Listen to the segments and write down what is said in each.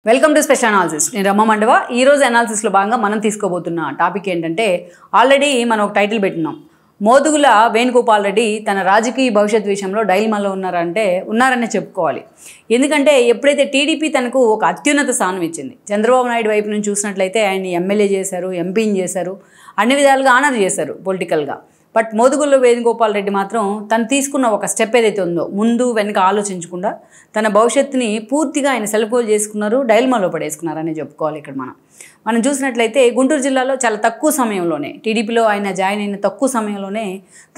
Welcome to special analysis. నేను రమ్మ మండవ. ఈరోజు అనాలిసిస్లో భాగంగా మనం తీసుకోబోతున్న టాపిక్ ఏంటంటే, ఆల్రెడీ మనం ఒక టైటిల్ పెట్టినాం. మోదుగుల వేణుగోపాల్ రెడ్డి తన రాజకీయ భవిష్యత్ విషయంలో డైలమాలో ఉన్నారనే చెప్పుకోవాలి. ఎందుకంటే ఎప్పుడైతే టీడీపీ తనకు ఒక అత్యున్నత స్థానం ఇచ్చింది, చంద్రబాబు నాయుడు వైపు నుంచి చూసినట్లయితే ఆయన్ని ఎమ్మెల్యే చేశారు, ఎంపీని చేశారు, అన్ని విధాలుగా ఆనర్ చేశారు పొలిటికల్గా. బట్ మోదుగుల వేణుగోపాల్ రెడ్డి మాత్రం తను తీసుకున్న ఒక స్టెప్ ఏదైతే ఉందో, ముందు వెనక ఆలోచించకుండా తన భవిష్యత్తుని పూర్తిగా ఆయన సెల్ఫోల్ చేసుకున్నారు, డైలమాలో పడేసుకున్నారని చెప్పుకోవాలి. ఇక్కడ మనం చూసినట్లయితే గుంటూరు జిల్లాలో చాలా తక్కువ సమయంలోనే, టీడీపీలో ఆయన జాయిన్ అయిన తక్కువ సమయంలోనే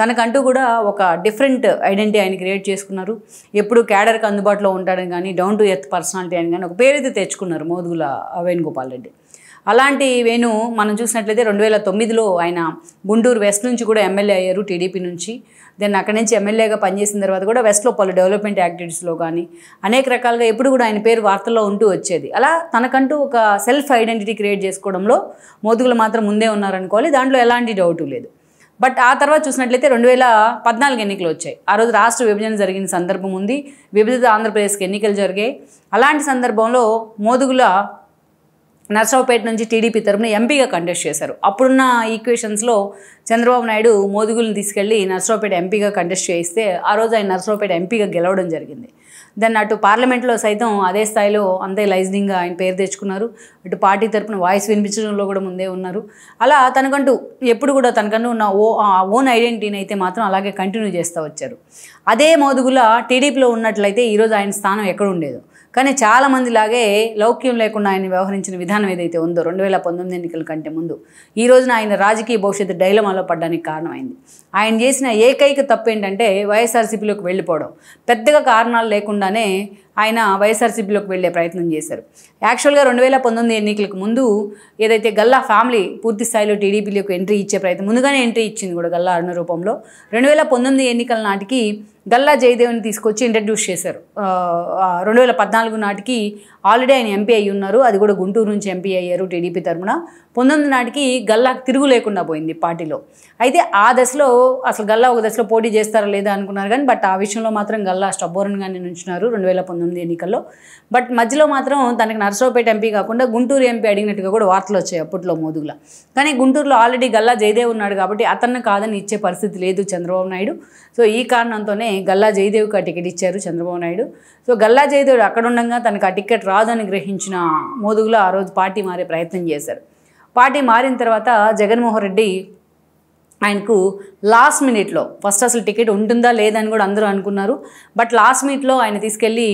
తనకంటూ కూడా ఒక డిఫరెంట్ ఐడెంటిటీ ఆయన క్రియేట్ చేసుకున్నారు. ఎప్పుడు క్యాడర్కి అందుబాటులో ఉంటాడని కానీ, డౌన్ టు ఎర్త్ పర్సనాలిటీ అని కానీ ఒక పేరైతే తెచ్చుకున్నారు మోదుగుల వేణుగోపాల్ రెడ్డి. అలాంటి వేణు మనం చూసినట్లయితే 2009లో ఆయన గుంటూరు వెస్ట్ నుంచి కూడా ఎమ్మెల్యే అయ్యారు టీడీపీ నుంచి. దెన్ అక్కడి నుంచి ఎమ్మెల్యేగా పనిచేసిన తర్వాత కూడా వెస్ట్లో పలు డెవలప్మెంట్ యాక్టివిటీస్లో కానీ అనేక రకాలుగా ఎప్పుడు కూడా ఆయన పేరు వార్తల్లో ఉంటూ వచ్చేది. అలా తనకంటూ ఒక సెల్ఫ్ ఐడెంటిటీ క్రియేట్ చేసుకోవడంలో మోదుగులు మాత్రం ముందే ఉన్నారనుకోవాలి, దాంట్లో ఎలాంటి డౌటు లేదు. బట్ ఆ తర్వాత చూసినట్లయితే 2014 ఎన్నికలు వచ్చాయి. ఆ రోజు రాష్ట్ర విభజన జరిగిన సందర్భం ఉంది, విభజిత ఆంధ్రప్రదేశ్కి ఎన్నికలు జరిగాయి. అలాంటి సందర్భంలో మోదుగుల నర్సరావుపేట నుంచి టీడీపీ తరపున ఎంపీగా కంటెస్ట్ చేశారు. అప్పుడున్న ఈక్వేషన్స్లో చంద్రబాబు నాయుడు మోదుగులను తీసుకెళ్లి నర్సరావుపేట ఎంపీగా కంటెస్ట్ చేయిస్తే ఆ రోజు ఆయన నర్సరావుపేట ఎంపీగా గెలవడం జరిగింది. దెన్ అటు పార్లమెంట్లో సైతం అదే స్థాయిలో అంతే లైజ్నింగ్గా ఆయన పేరు తెచ్చుకున్నారు. అటు పార్టీ తరపున వాయిస్ వినిపించడంలో కూడా ముందే ఉన్నారు. అలా తనకంటూ ఎప్పుడు కూడా తనకంటూ ఉన్న ఓన్ ఐడెంటిటీని అయితే మాత్రం అలాగే కంటిన్యూ చేస్తూ వచ్చారు. అదే మోదుగుల టీడీపీలో ఉన్నట్లయితే ఈరోజు ఆయన స్థానం ఎక్కడ ఉండేదో. కానీ చాలామంది లాగే లౌక్యం లేకుండా ఆయన వ్యవహరించిన విధానం ఏదైతే ఉందో 2019 ఎన్నికల కంటే ముందు, ఈ రోజున ఆయన రాజకీయ భవిష్యత్తు డైలమాలో పడడానికి కారణమైంది. ఆయన చేసిన ఏకైక తప్పు ఏంటంటే వైఎస్ఆర్సీపీలోకి వెళ్ళిపోవడం. పెద్దగా కారణాలు లేకుండానే ఆయన వైఎస్ఆర్సీపీలోకి వెళ్ళే ప్రయత్నం చేశారు. యాక్చువల్గా 2019 ఎన్నికలకు ముందు ఏదైతే గల్లా ఫ్యామిలీ పూర్తి స్థాయిలో టీడీపీలోకి ఎంట్రీ ఇచ్చే ప్రయత్నం, ముందుగానే ఎంట్రీ ఇచ్చింది కూడా గల్లా అరుణ రూపంలో. 2019 ఎన్నికల నాటికి గల్లా జయదేవ్ని తీసుకొచ్చి ఇంట్రడ్యూస్ చేశారు. 2014 నాటికి ఆల్రెడీ ఆయన ఎంపీ అయ్యి ఉన్నారు, అది కూడా గుంటూరు నుంచి ఎంపీ అయ్యారు టీడీపీ తరఫున. 19 నాటికి గల్లాకు తిరుగు లేకుండా పోయింది పార్టీలో. అయితే ఆ దశలో అసలు గల్లా ఒక దశలో పోటీ చేస్తారా లేదా అనుకున్నారు కానీ, బట్ ఆ విషయంలో మాత్రం గల్లా స్టబ్బోరన్గానే నుంచున్నారు 2019 ఎన్నికల్లో. బట్ మధ్యలో మాత్రం తనకి నర్సరావుపేట ఎంపీ కాకుండా గుంటూరు ఎంపీ అడిగినట్టుగా కూడా వార్తలు వచ్చాయి అప్పట్లో మోదుగుల. కానీ గుంటూరులో ఆల్రెడీ గల్లా జయదేవ్ ఉన్నాడు కాబట్టి అతన్ని కాదని ఇచ్చే పరిస్థితి లేదు చంద్రబాబు నాయుడు. సో ఈ కారణంతోనే గల్లా జయదేవ్కి ఆ టికెట్ ఇచ్చారు చంద్రబాబు నాయుడు. సో గల్లా జయదేవ్ అక్కడ ఉండగా తనకు ఆ టికెట్ రాదు అని గ్రహించిన మోదుగుల ఆ రోజు పార్టీ మారే ప్రయత్నం చేశారు. పార్టీ మారిన తర్వాత జగన్మోహన్ రెడ్డి ఆయనకు లాస్ట్ మినిట్లో, ఫస్ట్ అసలు టికెట్ ఉంటుందా లేదని కూడా అందరూ అనుకున్నారు. బట్ లాస్ట్ మినిట్లో ఆయన తీసుకెళ్ళి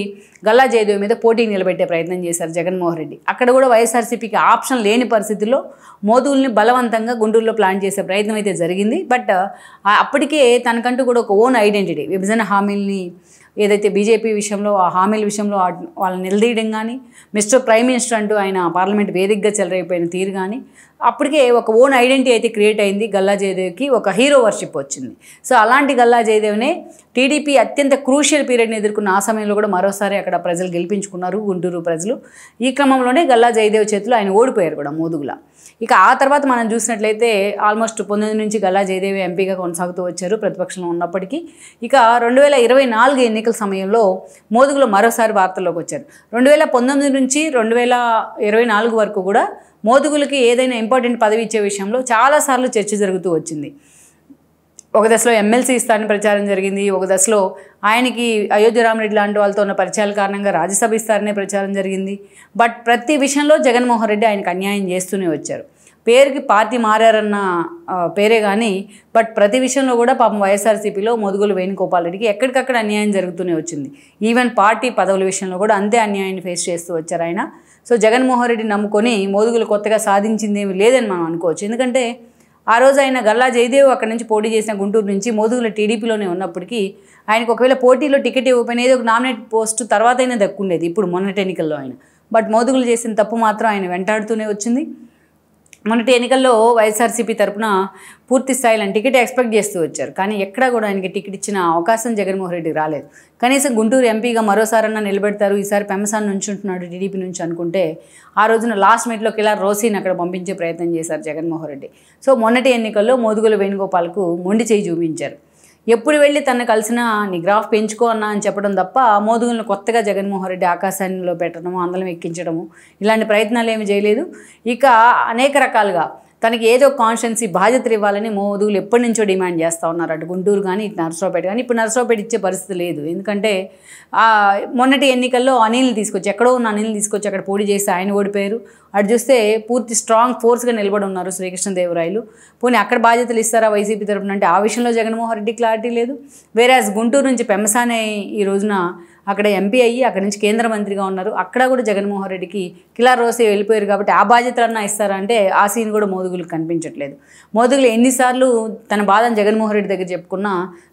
గల్లా జయదేవ్ మీద పోటీ నిలబెట్టే ప్రయత్నం చేశారు జగన్మోహన్ రెడ్డి. అక్కడ కూడా వైఎస్ఆర్సీపీకి ఆప్షన్ లేని పరిస్థితుల్లో మోదుగుల్ని బలవంతంగా గుంటూరులో ప్లాన్ చేసే ప్రయత్నం అయితే జరిగింది. బట్ అప్పటికే తనకంటూ కూడా ఒక ఓన్ ఐడెంటిటీ, విభజన హామీల్ని ఏదైతే బీజేపీ విషయంలో ఆ హామీల విషయంలో వాళ్ళని నిలదీయడం కానీ, మిస్టర్ ప్రైమ్ మినిస్టర్ అంటూ ఆయన పార్లమెంట్ వేదికగా చెలరైపోయిన తీరు కానీ, అప్పటికే ఒక ఓన్ ఐడెంటిటీ అయితే క్రియేట్ అయింది. గల్లా జయదేవ్కి ఒక హీరో వర్షిప్ వచ్చింది. సో అలాంటి గల్లా జయదేవ్నే టీడీపీ అత్యంత క్రూషియల్ పీరియడ్ని ఎదుర్కొన్న ఆ సమయంలో కూడా మరోసారి అక్కడ ప్రజలు గెలిపించుకున్నారు, గుంటూరు ప్రజలు. ఈ క్రమంలోనే గల్లా జయదేవ్ చేతిలో ఆయన ఓడిపోయారు కూడా మోదుగుల. ఇక ఆ తర్వాత మనం చూసినట్లయితే ఆల్మోస్ట్ 19 నుంచి గల్లా జయదేవి ఎంపీగా కొనసాగుతూ వచ్చారు ప్రతిపక్షంలో ఉన్నప్పటికీ. ఇక 2024 ఎన్నికల సమయంలో మోదుగులు మరోసారి వార్తల్లోకి వచ్చారు. 2019 నుంచి 2024 వరకు కూడా మోదుగులకి ఏదైనా ఇంపార్టెంట్ పదవి ఇచ్చే విషయంలో చాలాసార్లు చర్చ జరుగుతూ వచ్చింది. ఒక దశలో ఎమ్మెల్సీ ఇస్తారని ప్రచారం జరిగింది, ఒక దశలో ఆయనకి అయోధ్య రామరెడ్డి లాంటి వాళ్ళతో ఉన్న పరిచయాల కారణంగా రాజ్యసభ ఇస్తారనే ప్రచారం జరిగింది. బట్ ప్రతి విషయంలో జగన్మోహన్ రెడ్డి ఆయనకు అన్యాయం చేస్తూనే వచ్చారు. పేరుకి పార్టీ మారారన్న పేరే కానీ, బట్ ప్రతి విషయంలో కూడా పాపం వైఎస్ఆర్సీపీలో మోదుగుల వేణుగోపాల్ రెడ్డికి ఎక్కడికక్కడ అన్యాయం జరుగుతూనే వచ్చింది. ఈవెన్ పార్టీ పదవుల విషయంలో కూడా అంతే అన్యాయాన్ని ఫేస్ చేస్తూ వచ్చారు ఆయన. సో జగన్మోహన్ రెడ్డి నమ్ముకొని మోదుగులు కొత్తగా సాధించింది ఏమి లేదని మనం అనుకోవచ్చు. ఎందుకంటే ఆ రోజు ఆయన గల్లా జయదేవ్ అక్కడి నుంచి పోటీ చేసిన గుంటూరు నుంచి మోదుగుల టీడీపీలోనే ఉన్నప్పటికీ ఆయనకు ఒకవేళ పోటీలో టికెట్ ఇవ్వకపోయినా ఏదో ఒక నామినేట్ పోస్ట్ తర్వాత అయినా దక్కుండేది ఇప్పుడు మొన్నటి ఎన్నికల్లో ఆయన. బట్ మోదుగులు చేసిన తప్పు మాత్రం ఆయన వెంటాడుతూనే వచ్చింది. మొన్నటి ఎన్నికల్లో వైఎస్ఆర్సీపీ తరపున పూర్తి స్థాయిలో టికెట్ ఎక్స్పెక్ట్ చేస్తూ వచ్చారు, కానీ ఎక్కడా కూడా ఆయనకి టికెట్ ఇచ్చిన అవకాశం జగన్మోహన్ రెడ్డికి రాలేదు. కనీసం గుంటూరు ఎంపీగా మరోసారన్నా నిలబెడతారు, ఈసారి పెమ్మసాన్ని నుంచి ఉంటున్నాడు టీడీపీ నుంచి అనుకుంటే ఆ రోజున లాస్ట్ మినిట్లో కిలార్ రోసీని అక్కడ పంపించే ప్రయత్నం చేశారు జగన్మోహన్ రెడ్డి. సో మొన్నటి ఎన్నికల్లో మోదుగుల వేణుగోపాల్కు మొండి చేయి చూపించారు. ఎప్పుడు వెళ్ళి తను కలిసిన నీ గ్రాఫ్ పెంచుకో అన్నా అని చెప్పడం తప్ప మోదుగులను కొత్తగా జగన్మోహన్ రెడ్డి ఆకాశాల్లో పెట్టడము, అందలం ఎక్కించడము ఇలాంటి ప్రయత్నాలు ఏమి చేయలేదు. ఇక అనేక రకాలుగా తనకి ఏదో కాన్స్టిట్యున్సీ బాధ్యతలు ఇవ్వాలని మోదుగులు ఎప్పటి నుంచో డిమాండ్ చేస్తూ ఉన్నారు. అటు గుంటూరు కానీ ఇటు నరసరావుపేట కానీ. ఇప్పుడు నరసరావుపేట ఇచ్చే పరిస్థితి లేదు. ఎందుకంటే మొన్నటి ఎన్నికల్లో అనిల్ని తీసుకొచ్చి, ఎక్కడో ఉన్న అనిల్ని తీసుకొచ్చి అక్కడ పోటీ చేసి ఆయన ఓడిపోయారు. అటు చూస్తే పూర్తి స్ట్రాంగ్ ఫోర్స్గా నిలబడి ఉన్నారు శ్రీకృష్ణదేవరాయలు. పోనీ అక్కడ బాధ్యతలు ఇస్తారా వైసీపీ తరఫున అంటే ఆ విషయంలో జగన్మోహన్ రెడ్డి క్లారిటీ లేదు. వేరేస్ గుంటూరు నుంచి పెమ్మసానే ఈ రోజున అక్కడ ఎంపీ అయ్యి అక్కడి నుంచి కేంద్ర మంత్రిగా ఉన్నారు. అక్కడ కూడా జగన్మోహన్ రెడ్డికి కిలా రోసే వెళ్ళిపోయారు కాబట్టి ఆ బాధ్యతలన్నా ఇస్తారంటే ఆ సీన్ కూడా మోదుగులకు కనిపించట్లేదు. మోదుగులు ఎన్నిసార్లు తన బాధను జగన్మోహన్ రెడ్డి దగ్గర చెప్పుకున్నా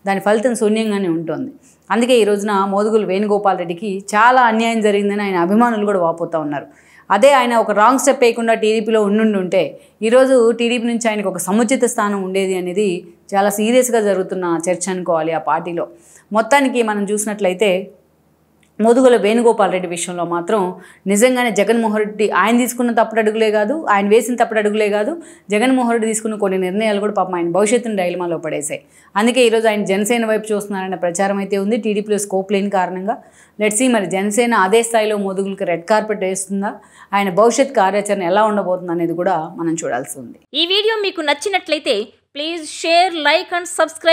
దాని ఫలితం శూన్యంగానే ఉంటుంది. అందుకే ఈ రోజున మోదుగులు వేణుగోపాల్ రెడ్డికి చాలా అన్యాయం జరిగిందని ఆయన అభిమానులు కూడా వాపోతూ ఉన్నారు. అదే ఆయన ఒక రాంగ్ స్టెప్ వేయకుండా టీడీపీలో ఉండుంటే ఈరోజు టీడీపీ నుంచి ఆయనకు ఒక సముచిత స్థానం ఉండేది అనేది చాలా సీరియస్గా జరుగుతున్న చర్చ అనుకోవాలి ఆ పార్టీలో. మొత్తానికి మనం చూసినట్లయితే మోదుగుల వేణుగోపాల్ రెడ్డి విషయంలో మాత్రం నిజంగానే జగన్మోహన్ రెడ్డి ఆయన తీసుకున్న తప్పుడు అడుగులే కాదు, ఆయన వేసిన తప్పుడు అడుగులే కాదు, జగన్మోహన్ రెడ్డి తీసుకున్న కొన్ని నిర్ణయాలు కూడా పాపం ఆయన భవిష్యత్తును డైలమాలో పడేశాయి. అందుకే ఈరోజు ఆయన జనసేన వైపు చూస్తున్నారనే ప్రచారం అయితే ఉంది. టీడీపీలో స్కోప్ లేని కారణంగా లెట్స్ సీ మరి జనసేన అదే స్థాయిలో మోదుగులకు రెడ్ కార్పెట్ వేస్తుందా, ఆయన భవిష్యత్ కార్యాచరణ ఎలా ఉండబోతుంది అనేది కూడా మనం చూడాల్సి ఉంది. ఈ వీడియో మీకు నచ్చినట్లయితే please share, like and subscribe.